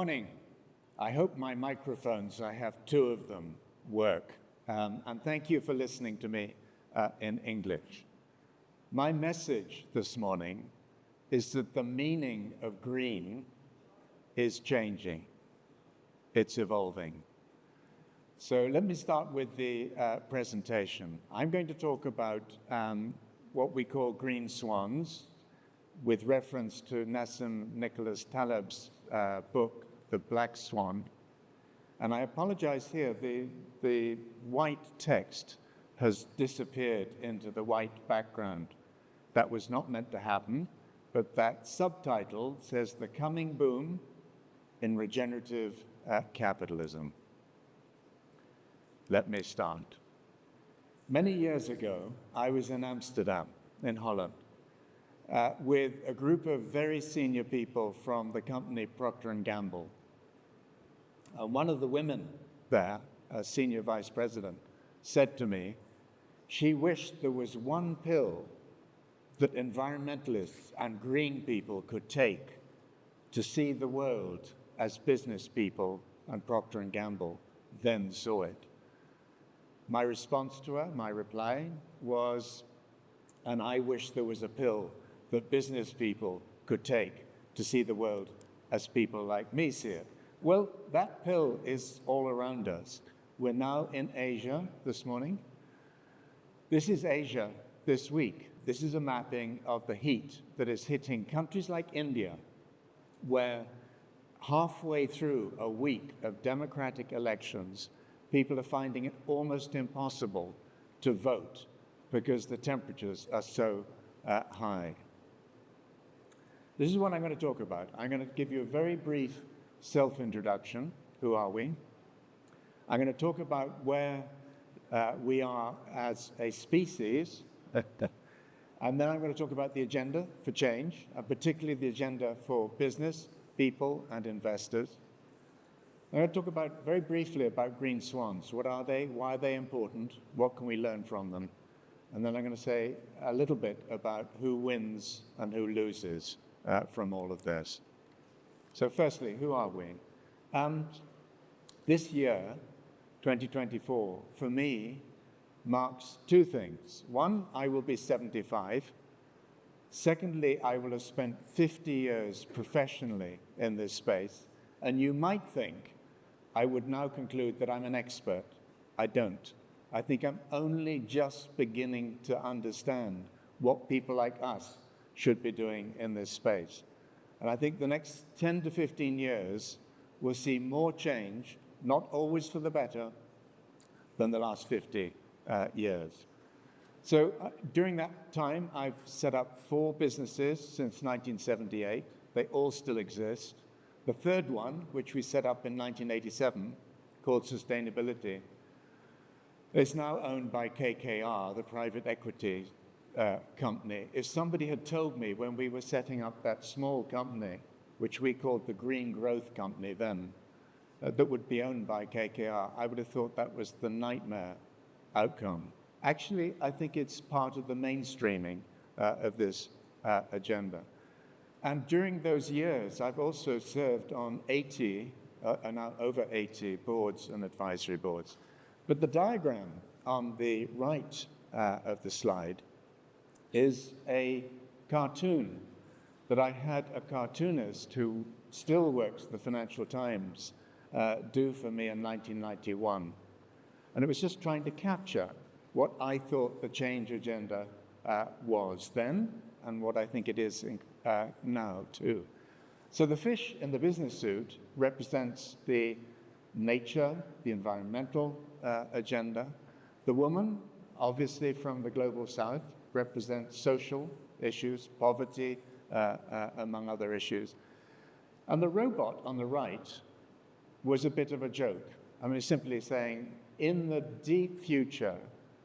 morning. I hope my microphones, I have two of them, work. And thank you for listening to me in English. My message this morning is that the meaning of green is changing. It's evolving. So let me start with the presentation. I'm going to talk about what we call green swans, with reference to Nassim Nicholas Taleb's book, The Black Swan. And I apologize here, the white text has disappeared into the white background. That was not meant to happen, but that subtitle says The Coming Boom in Regenerative Capitalism. Let me start. Many years ago, I was in Amsterdam, in Holland, with a group of very senior people from the company Procter & Gamble. One of the women there, a senior vice president, said to me, she wished there was one pill that environmentalists and green people could take to see the world as business people and Procter & Gamble then saw it. My response to her, my reply was, and I wish there was a pill that business people could take to see the world as people like me see it. Well, that pill is all around us. We're now in Asia this morning. This is Asia this week. This is a mapping of the heat that is hitting countries like India, where halfway through a week of democratic elections, people are finding it almost impossible to vote because the temperatures are so high. This is what I'm going to talk about. I'm going to give you a very brief self-introduction. Who are we? I'm going to talk about where we are as a species. And then I'm going to talk about the agenda for change, particularly the agenda for business, people, and investors. I'm going to talk about, very briefly, about green swans. What are they? Why are they important? What can we learn from them? And then I'm going to say a little bit about who wins and who loses from all of this. So firstly, who are we? This year, 2024, for me, marks two things. One, I will be 75. Secondly, I will have spent 50 years professionally in this space. And you might think I would now conclude that I'm an expert. I don't. I think I'm only just beginning to understand what people like us should be doing in this space. And I think the next 10 to 15 years will see more change, not always for the better, than the last 50 years. So during that time, I've set up 4 businesses since 1978. They all still exist. The third one, which we set up in 1987, called Sustainability, is now owned by KKR, the private equity company. If somebody had told me when we were setting up that small company, which we called the Green Growth Company then, that would be owned by KKR, I would have thought that was the nightmare outcome. Actually, I think it's part of the mainstreaming of this agenda. And during those years, I've also served on 80, now over 80 boards and advisory boards. But the diagram on the right of the slide is a cartoon that I had a cartoonist who still works at the Financial Times do for me in 1991. And it was just trying to capture what I thought the change agenda was then and what I think it is now too. So the fish in the business suit represents the nature, the environmental agenda. The woman, obviously from the global south, represents social issues, poverty, among other issues. And the robot on the right was a bit of a joke. I mean, simply saying, in the deep future,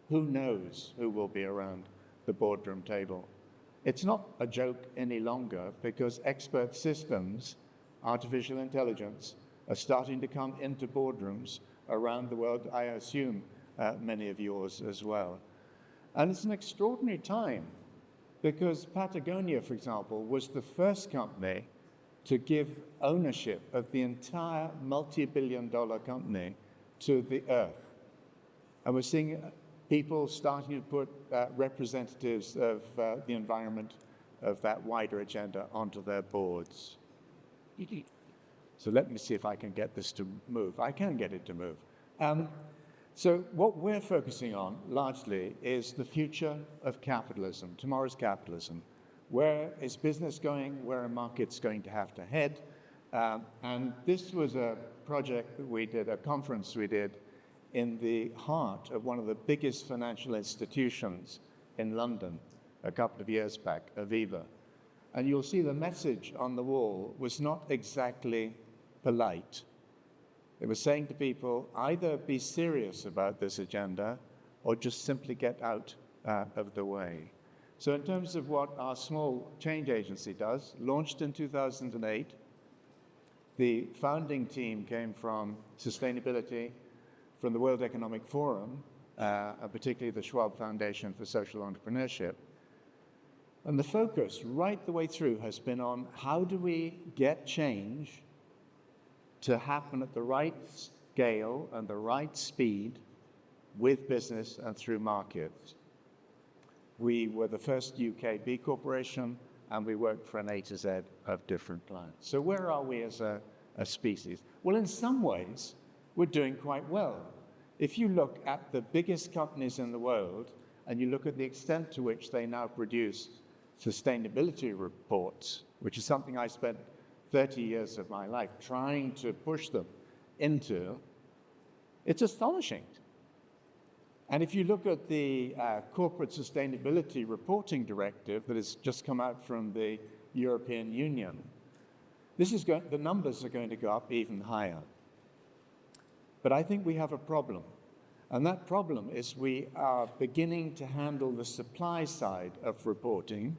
who knows who will be around the boardroom table? It's not a joke any longer because expert systems, artificial intelligence, are starting to come into boardrooms around the world. I assume many of yours as well. And it's an extraordinary time because Patagonia, for example, was the first company to give ownership of the entire multi-billion-dollar company to the earth. And we're seeing people starting to put representatives of the environment, of that wider agenda, onto their boards. So let me see if I can get this to move. I can get it to move. So what we're focusing on largely is the future of capitalism, tomorrow's capitalism. Where is business going? Where are markets going to have to head? And this was a project that we did, a conference we did in the heart of one of the biggest financial institutions in London a couple of years back, Aviva. And you'll see the message on the wall was not exactly polite. It was saying to people, either be serious about this agenda or just simply get out of the way. So in terms of what our small change agency does, launched in 2008, the founding team came from sustainability, from the World Economic Forum, particularly the Schwab Foundation for Social Entrepreneurship. And the focus right the way through has been on how do we get change to happen at the right scale and the right speed with business and through markets. We were the first UK B Corporation, and we worked for an A to Z of different clients. So where are we as a species? Well, in some ways, we're doing quite well. If you look at the biggest companies in the world, and you look at the extent to which they now produce sustainability reports, which is something I spent 30 years of my life trying to push them into, it's astonishing. And if you look at the Corporate Sustainability Reporting Directive that has just come out from the European Union, the numbers are going to go up even higher. But I think we have a problem. And that problem is we are beginning to handle the supply side of reporting,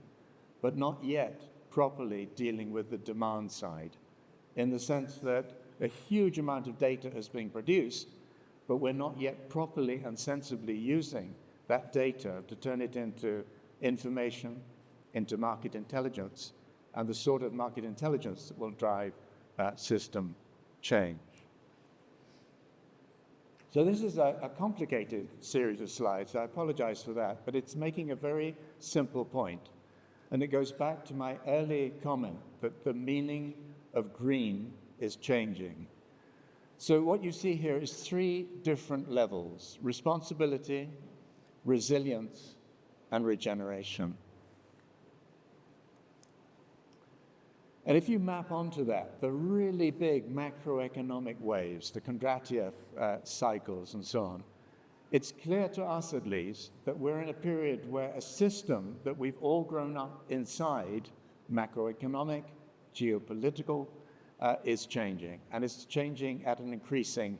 but not yet properly dealing with the demand side, in the sense that a huge amount of data is being produced, but we're not yet properly and sensibly using that data to turn it into information, into market intelligence, and the sort of market intelligence that will drive system change. So this is a complicated series of slides. I apologize for that, but it's making a very simple point. And it goes back to my early comment that the meaning of green is changing. So what you see here is 3 different levels: responsibility, resilience, and regeneration. And if you map onto that, the really big macroeconomic waves, the Kondratiev cycles and so on, it's clear to us at least that we're in a period where a system that we've all grown up inside, macroeconomic, geopolitical, is changing. And it's changing at an increasing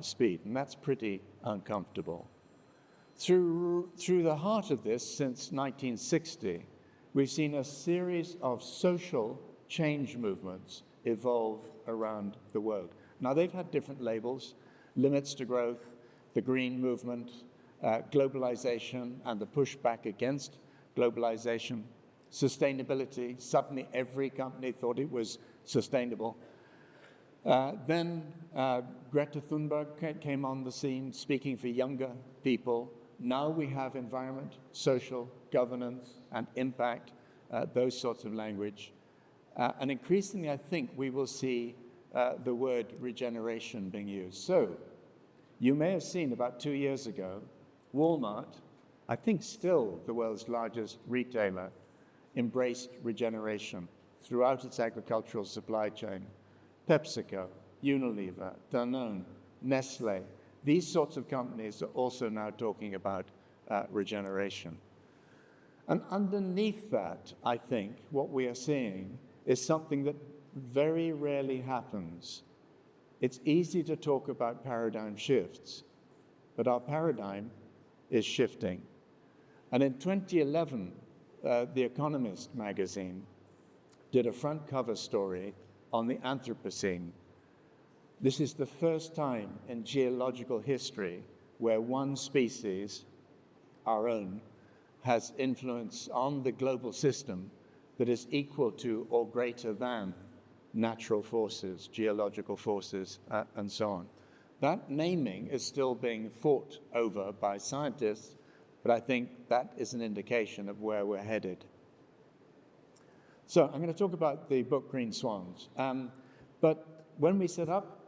speed. And that's pretty uncomfortable. Through the heart of this, since 1960, we've seen a series of social change movements evolve around the world. Now, they've had different labels: limits to growth, the green movement, globalization and the pushback against globalization, sustainability. Suddenly, every company thought it was sustainable. Then Greta Thunberg came on the scene, speaking for younger people. Now we have environment, social, governance, and impact, those sorts of language. And increasingly, I think we will see the word regeneration being used. So you may have seen about 2 years ago, Walmart, I think still the world's largest retailer, embraced regeneration throughout its agricultural supply chain. PepsiCo, Unilever, Danone, Nestle, these sorts of companies are also now talking about regeneration. And underneath that, I think, what we are seeing is something that very rarely happens. It's easy to talk about paradigm shifts, but our paradigm is shifting. And in 2011, The Economist magazine did a front cover story on the Anthropocene. This is the first time in geological history where one species, our own, has influence on the global system that is equal to or greater than natural forces, geological forces, and so on. That naming is still being fought over by scientists, but I think that is an indication of where we're headed. So I'm going to talk about the book Green Swans. But when we set up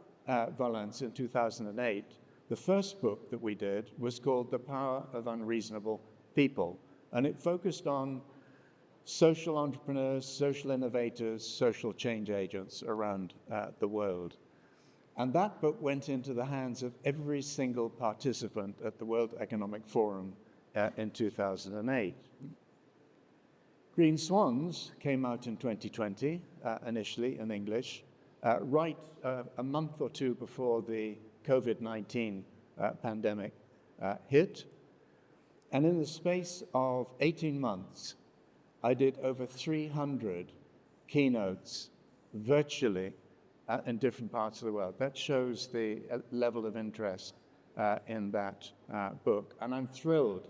Valence in 2008, the first book that we did was called The Power of Unreasonable People, and it focused on social entrepreneurs, social innovators, social change agents around the world. And that book went into the hands of every single participant at the World Economic Forum in 2008. Green Swans came out in 2020, initially in English, right a month or two before the COVID-19 pandemic hit. And in the space of 18 months, I did over 300 keynotes virtually in different parts of the world. That shows the level of interest in that book. And I'm thrilled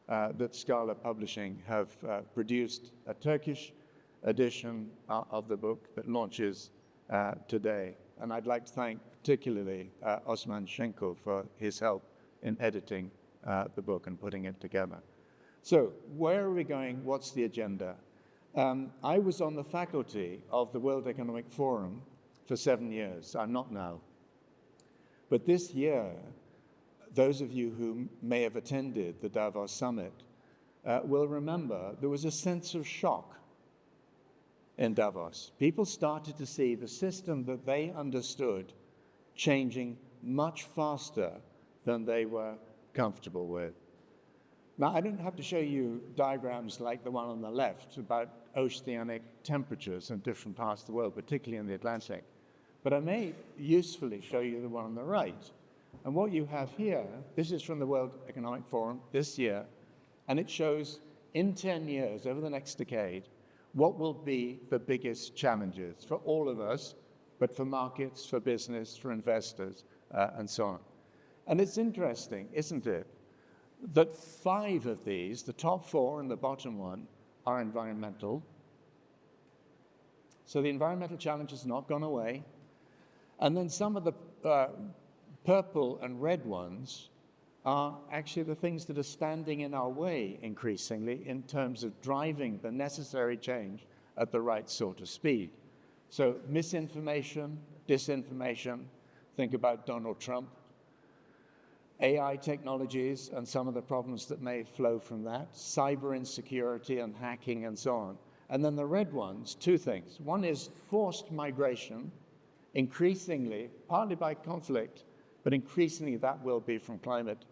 that Scala Publishing have produced a Turkish edition of the book that launches today. And I'd like to thank particularly Osman Schenkel for his help in editing the book and putting it together. So where are we going? What's the agenda? I was on the faculty of the World Economic Forum for 7 years. I'm not now. But this year, those of you who may have attended the Davos summit will remember there was a sense of shock in Davos. People started to see the system that they understood changing much faster than they were comfortable with. Now, I don't have to show you diagrams like the one on the left about oceanic temperatures in different parts of the world, particularly in the Atlantic, but I may usefully show you the one on the right. And what you have here, this is from the World Economic Forum this year, and it shows in 10 years, over the next decade, what will be the biggest challenges for all of us, but for markets, for business, for investors, and so on. And it's interesting, isn't it, that 5 of these, the top 4 and the bottom one, are environmental. So the environmental challenge has not gone away. And then some of the purple and red ones are actually the things that are standing in our way increasingly in terms of driving the necessary change at the right sort of speed. So misinformation, disinformation, think about Donald Trump, AI technologies and some of the problems that may flow from that, cyber insecurity and hacking and so on. And then the red ones, 2 things. One is forced migration, increasingly, partly by conflict, but increasingly that will be from climate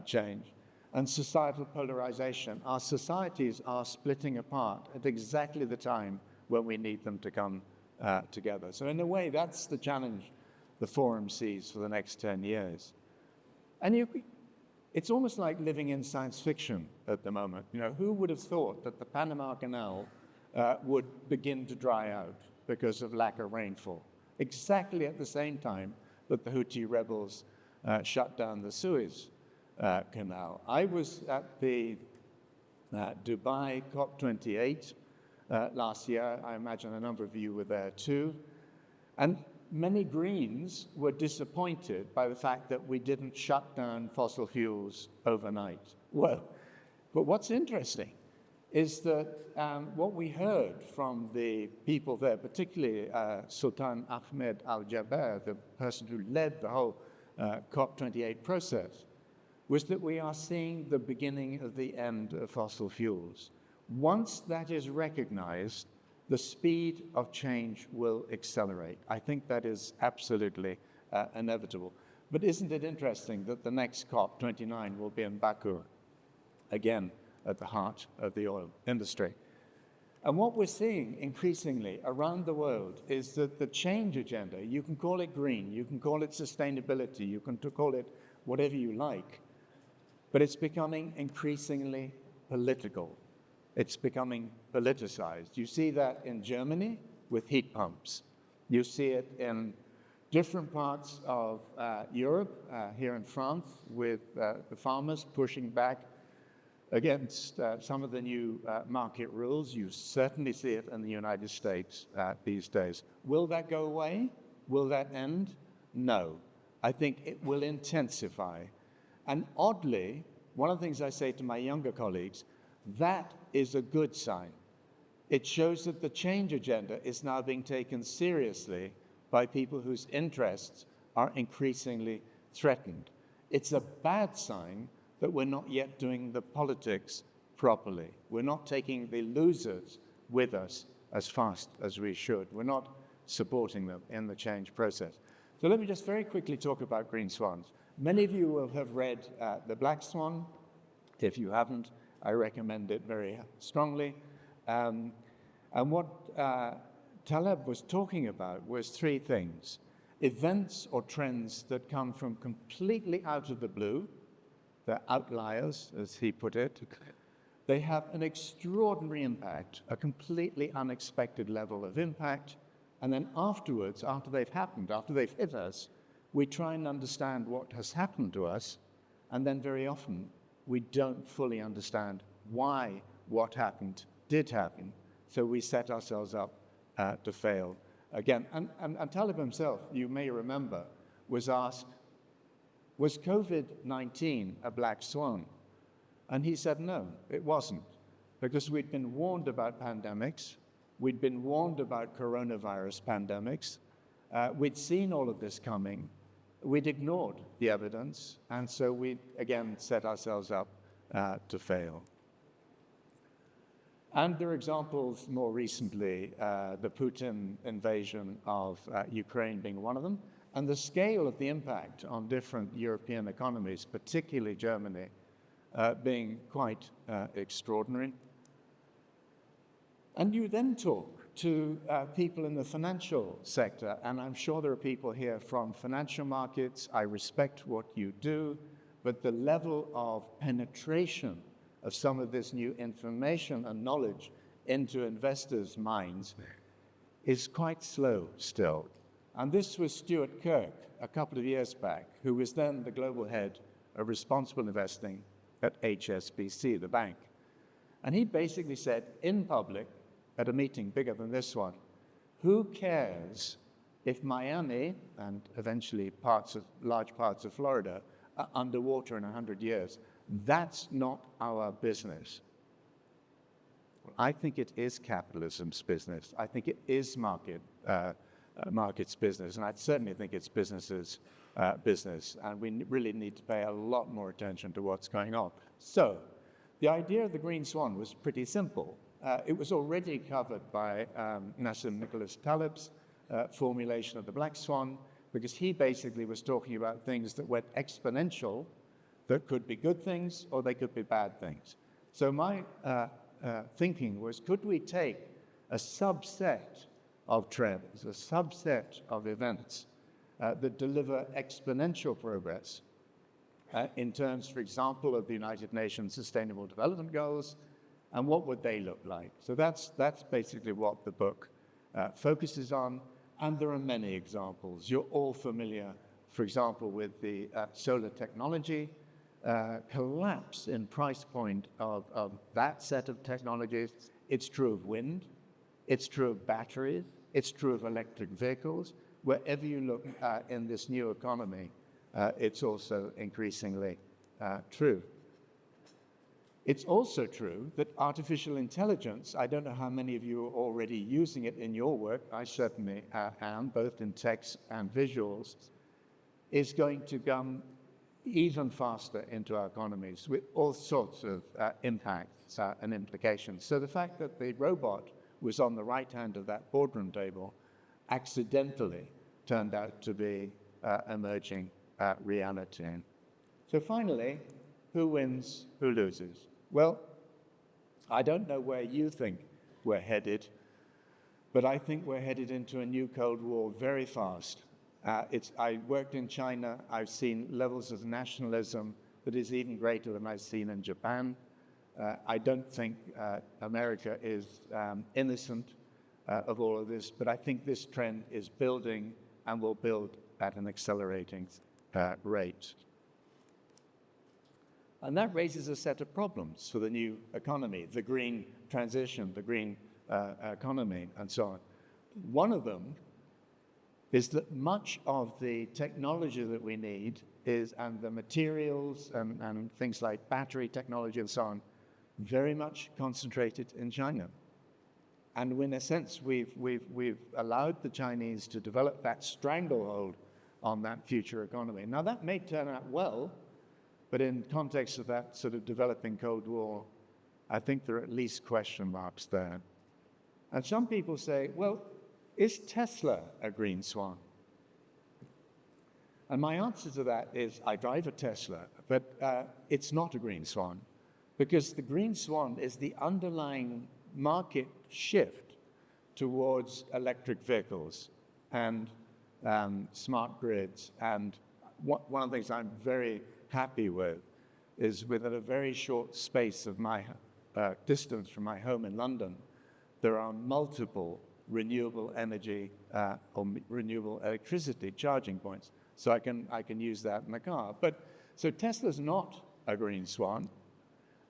change. And societal polarization. Our societies are splitting apart at exactly the time when we need them to come together. So in a way, that's the challenge the Forum sees for the next 10 years. And it's almost like living in science fiction at the moment. You know, who would have thought that the Panama Canal would begin to dry out because of lack of rainfall? Exactly at the same time that the Houthi rebels shut down the Suez Canal. I was at the Dubai COP28 last year. I imagine a number of you were there too. And many Greens were disappointed by the fact that we didn't shut down fossil fuels overnight. Well, but what's interesting is that what we heard from the people there, particularly Sultan Ahmed Al-Jaber, the person who led the whole COP28 process, was that we are seeing the beginning of the end of fossil fuels. Once that is recognized, the speed of change will accelerate. I think that is absolutely inevitable. But isn't it interesting that the next COP29 will be in Baku, again, at the heart of the oil industry? And what we're seeing increasingly around the world is that the change agenda, you can call it green, you can call it sustainability, you can call it whatever you like, but it's becoming increasingly political. It's becoming politicized. You see that in Germany with heat pumps. You see it in different parts of Europe, here in France, with the farmers pushing back against some of the new market rules. You certainly see it in the United States these days. Will that go away? Will that end? No. I think it will intensify. And oddly, one of the things I say to my younger colleagues, that is a good sign. It shows that the change agenda is now being taken seriously by people whose interests are increasingly threatened. It's a bad sign that we're not yet doing the politics properly. We're not taking the losers with us as fast as we should. We're not supporting them in the change process. So let me just very quickly talk about green swans. Many of you will have read The Black Swan. If you haven't, I recommend it very strongly. And what Taleb was talking about was three things: events or trends that come from completely out of the blue. They're outliers, as he put it. They have an extraordinary impact, a completely unexpected level of impact. And then afterwards, after they've happened, after they've hit us, we try and understand what has happened to us. And then very often, we don't fully understand why what happened did happen. So we set ourselves up to fail again. And Taleb himself, you may remember, was asked, was COVID-19 a black swan? And he said, no, it wasn't, because we'd been warned about pandemics. We'd been warned about coronavirus pandemics. We'd seen all of this coming. We'd ignored the evidence. And so we, again, set ourselves up to fail. And there are examples more recently, the Putin invasion of Ukraine being one of them, and the scale of the impact on different European economies, particularly Germany, being quite extraordinary. And you then talk to people in the financial sector, and I'm sure there are people here from financial markets. I respect what you do, but the level of penetration of some of this new information and knowledge into investors' minds is quite slow still. And this was Stuart Kirk a couple of years back, who was then the global head of responsible investing at HSBC, the bank. And he basically said in public, at a meeting bigger than this one, who cares if Miami and eventually large parts of Florida are underwater in 100 years? That's not our business. Well, I think it is capitalism's business. I think it is market's business, and I certainly think it's business's business, and we really need to pay a lot more attention to what's going on. So, the idea of the green swan was pretty simple. It was already covered by Nassim Nicholas Taleb's formulation of the black swan, because he basically was talking about things that went exponential, that could be good things or they could be bad things. So my thinking was, could we take a subset of trends, a subset of events that deliver exponential progress in terms, for example, of the United Nations Sustainable Development Goals, and what would they look like? So that's basically what the book focuses on, and there are many examples. You're all familiar, for example, with the solar technology, collapse in price point of that set of technologies. It's true of wind, it's true of batteries, it's true of electric vehicles. Wherever you look in this new economy, it's also increasingly true. It's also true that artificial intelligence, I don't know how many of you are already using it in your work, I certainly am, both in text and visuals, is going to come even faster into our economies with all sorts of impacts and implications. So the fact that the robot was on the right hand of that boardroom table accidentally turned out to be emerging reality. So finally, who wins, who loses? Well, I don't know where you think we're headed, but I think we're headed into a new Cold War very fast. I worked in China. I've seen levels of nationalism that is even greater than I've seen in Japan. I don't think America is innocent of all of this, but I think this trend is building and will build at an accelerating rate. And that raises a set of problems for the new economy, the green transition, the green economy, and so on. One of them is that much of the technology that we need and the materials and things like battery technology and so on, very much concentrated in China. And in a sense, we've allowed the Chinese to develop that stranglehold on that future economy. Now, that may turn out well, but in context of that sort of developing Cold War, I think there are at least question marks there. And some people say, well, is Tesla a green swan? And my answer to that is, I drive a Tesla, but it's not a green swan, because the green swan is the underlying market shift towards electric vehicles and smart grids. And one of the things I'm very happy with is within a very short space of my distance from my home in London, there are multiple renewable energy or renewable electricity charging points. So I can use that in the car. But so Tesla's not a green swan,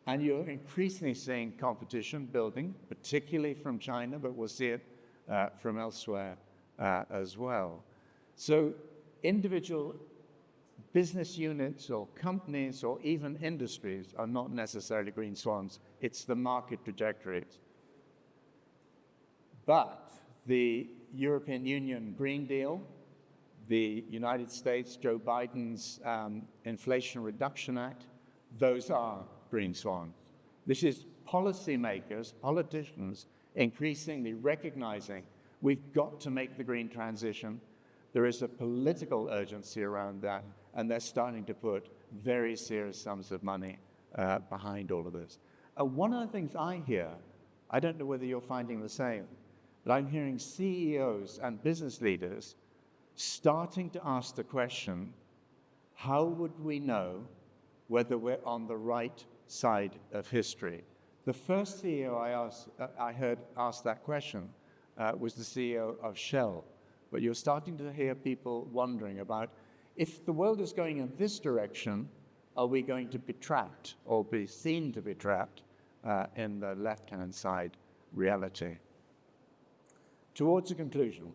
and you're increasingly seeing competition building, particularly from China, but we'll see it from elsewhere as well. So individual business units or companies or even industries are not necessarily green swans. It's the market trajectories. But the European Union Green Deal, the United States, Joe Biden's Inflation Reduction Act, those are green swans. This is policymakers, politicians, increasingly recognizing we've got to make the green transition. There is a political urgency around that, and they're starting to put very serious sums of money behind all of this. One of the things I hear, I don't know whether you're finding the same, but I'm hearing CEOs and business leaders starting to ask the question, how would we know whether we're on the right side of history? The first CEO I heard ask that question was the CEO of Shell. But you're starting to hear people wondering about, if the world is going in this direction, are we going to be trapped or be seen to be trapped in the left-hand side reality? Towards a conclusion,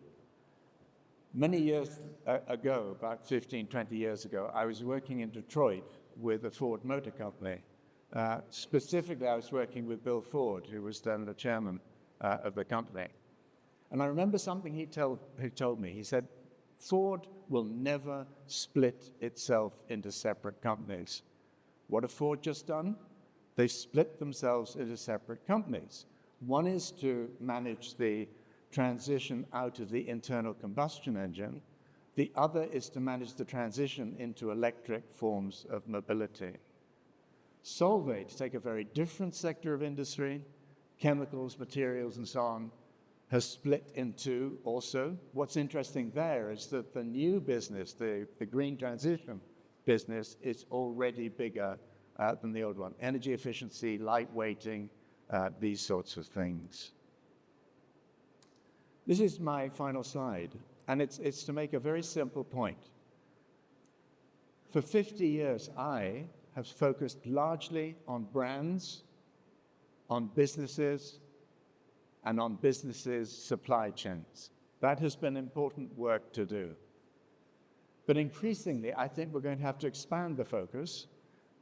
many years ago, about 15, 20 years ago, I was working in Detroit with a Ford Motor Company. Specifically, I was working with Bill Ford, who was then the chairman of the company. And I remember something he told me. He said, Ford will never split itself into separate companies. What have Ford just done? They've split themselves into separate companies. One is to manage the transition out of the internal combustion engine. The other is to manage the transition into electric forms of mobility. Solvay, to take a very different sector of industry, chemicals, materials, and so on, has split into also. What's interesting there is that the new business, the green transition business, is already bigger than the old one. Energy efficiency, lightweighting, these sorts of things. This is my final slide, and it's to make a very simple point. For 50 years, I have focused largely on brands, on businesses, and on businesses' supply chains. That has been important work to do. But increasingly, I think we're going to have to expand the focus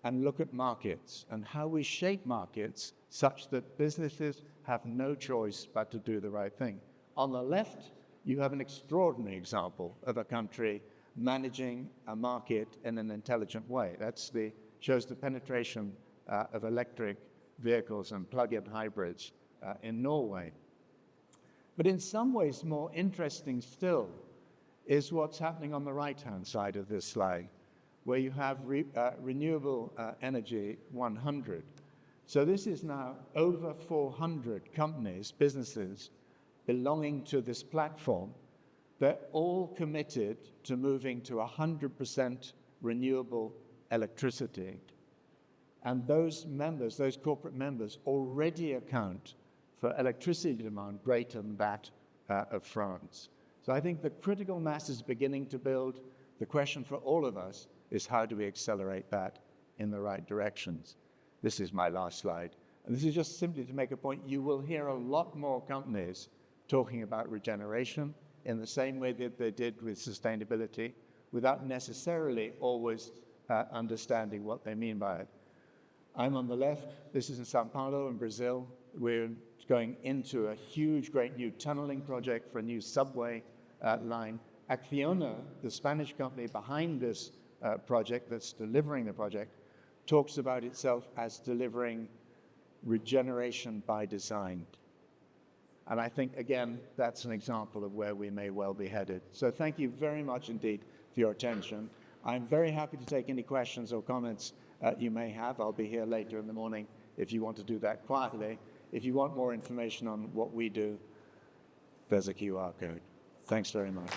and look at markets and how we shape markets such that businesses have no choice but to do the right thing. On the left, you have an extraordinary example of a country managing a market in an intelligent way. Shows the penetration of electric vehicles and plug-in hybrids in Norway. But in some ways, more interesting still is what's happening on the right-hand side of this slide, where you have renewable energy 100. So this is now over 400 companies, businesses, belonging to this platform. They're all committed to moving to 100% renewable electricity. And those members, those corporate members, already account for electricity demand greater than that of France. So I think the critical mass is beginning to build. The question for all of us is, how do we accelerate that in the right directions. This is my last slide. And this is just simply to make a point. You will hear a lot more companies talking about regeneration in the same way that they did with sustainability, without necessarily always understanding what they mean by it. I'm on the left. This is in Sao Paulo in Brazil. We're going into a huge, great new tunneling project for a new subway line. Acciona, the Spanish company behind this project that's delivering the project, talks about itself as delivering regeneration by design. And I think, again, that's an example of where we may well be headed. So thank you very much indeed for your attention. I'm very happy to take any questions or comments you may have. I'll be here later in the morning if you want to do that quietly. If you want more information on what we do, there's a QR code. Thanks very much.